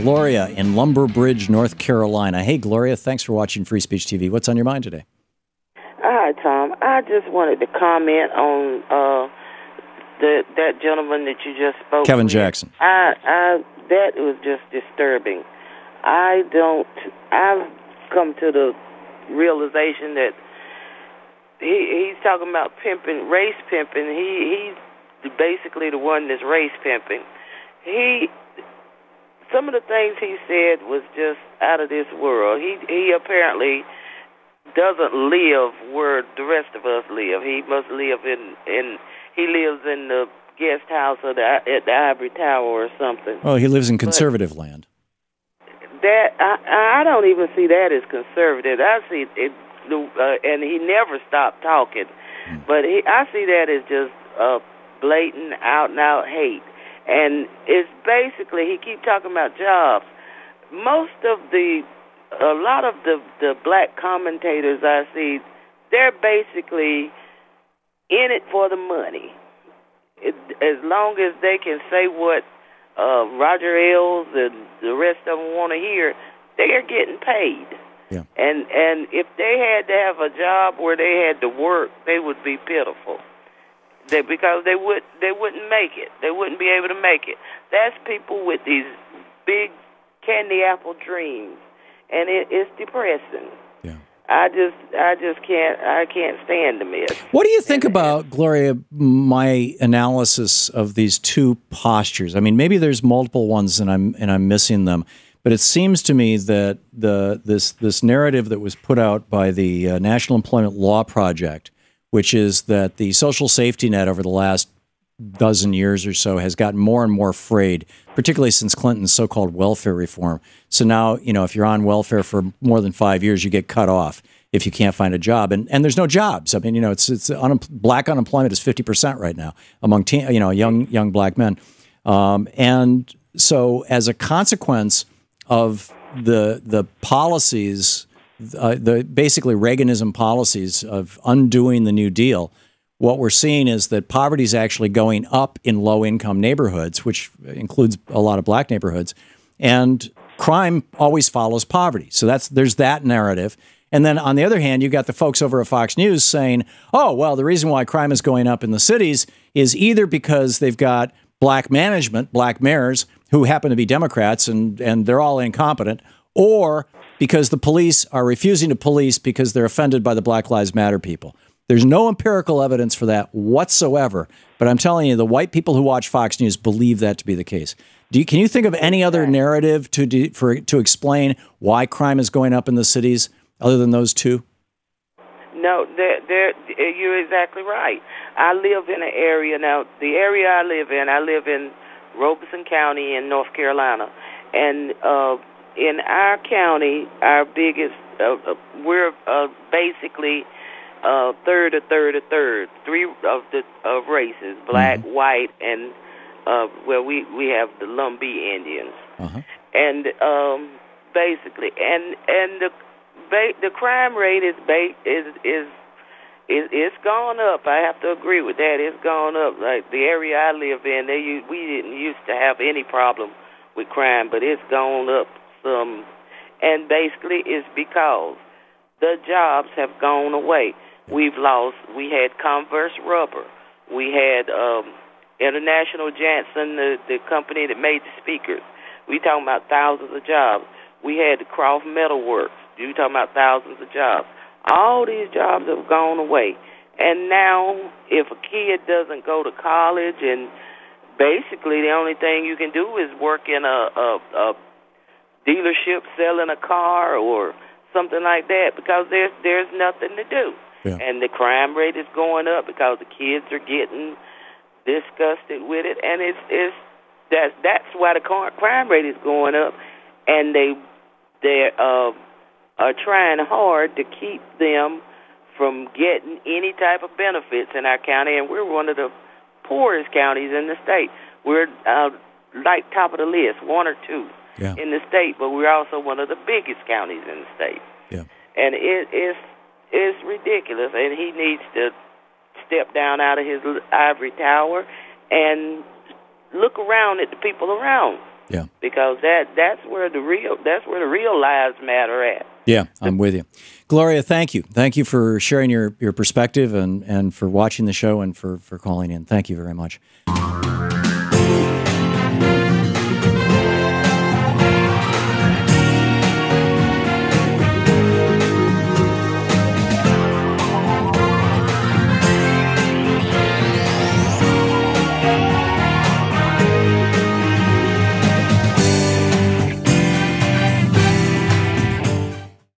Gloria in Lumber Bridge, North Carolina. Hey, Gloria, thanks for watching Free Speech TV. What's on your mind today? Hi, Tom. I just wanted to comment on that gentleman that you just spoke to. Kevin Jackson. That was just disturbing. I've come to the realization that he's talking about pimping, race pimping. He's basically the one that's race pimping. Some of the things he said was just out of this world. He apparently doesn't live where the rest of us live. He must live he lives in the guest house at the Ivory Tower or something. Well, he lives in conservative land. That I don't even see that as conservative. I see it, and he never stopped talking. But I see that as just blatant, out and out hate. And it's basically, he keeps talking about jobs. A lot of the black commentators I see, they're basically in it for the money. As long as they can say what Roger Ailes and the rest of them want to hear, they are getting paid. Yeah. And if they had to have a job where they had to work, they would be pitiful. Because they wouldn't make it. They wouldn't be able to make it. That's people with these big candy apple dreams, and it's depressing. Yeah. I just can't stand the mess. What do you think about, Gloria, my analysis of these two postures? I mean, maybe there's multiple ones and I'm missing them, but it seems to me that this narrative that was put out by the National Employment Law Project, which is that the social safety net over the last dozen years or so has gotten more and more frayed, particularly since Clinton's so-called welfare reform. So now, if you're on welfare for more than 5 years, you get cut off if you can't find a job. And there's no jobs. I mean, black unemployment is 50% right now among young black men. And so as a consequence of the policies, basically Reaganism policies of undoing the New Deal, what we're seeing is that poverty is actually going up in low-income neighborhoods, which includes a lot of black neighborhoods, and crime always follows poverty. So there's that narrative. And then on the other hand, you got the folks over at Fox News saying, oh, well, the reason why crime is going up in the cities is either because they've got black management, black mayors, who happen to be Democrats, and they're all incompetent, or because the police are refusing to police because they're offended by the Black Lives Matter people. There's no empirical evidence for that whatsoever, but I'm telling you, the white people who watch Fox News believe that to be the case. Can you think of any other narrative to explain why crime is going up in the cities other than those two? No, you're exactly right. I live in an area now. The area I live in Robeson County in North Carolina, and in our county, our biggest, we're basically third, three of races, black, white, and we have the Lumbee Indians, and basically, and the crime rate is gone up. I have to agree with that. It's gone up. Like the area I live in, we didn't used to have any problem with crime, but it's gone up some, and basically it's because the jobs have gone away. We had Converse Rubber. We had International Janssen, the company that made the speakers. We talking about thousands of jobs. We had the Croft Metal Works. You talking about thousands of jobs. All these jobs have gone away. And now, if a kid doesn't go to college, and basically the only thing you can do is work in a dealership selling a car or something like that, because there's nothing to do. Yeah. And the crime rate is going up because the kids are getting disgusted with it, and that's why the crime rate is going up, and they are trying hard to keep them from getting any type of benefits in our county, and we're one of the poorest counties in the state. We're like top of the list, one or two in the state, but we're also one of the biggest counties in the state. Yeah. And it's ridiculous, and he needs to step down out of his ivory tower and look around at the people around Yeah. Because that's where the real lives matter at. Yeah, I'm with you. Gloria, thank you. Thank you for sharing your perspective and for watching the show and for calling in. Thank you very much.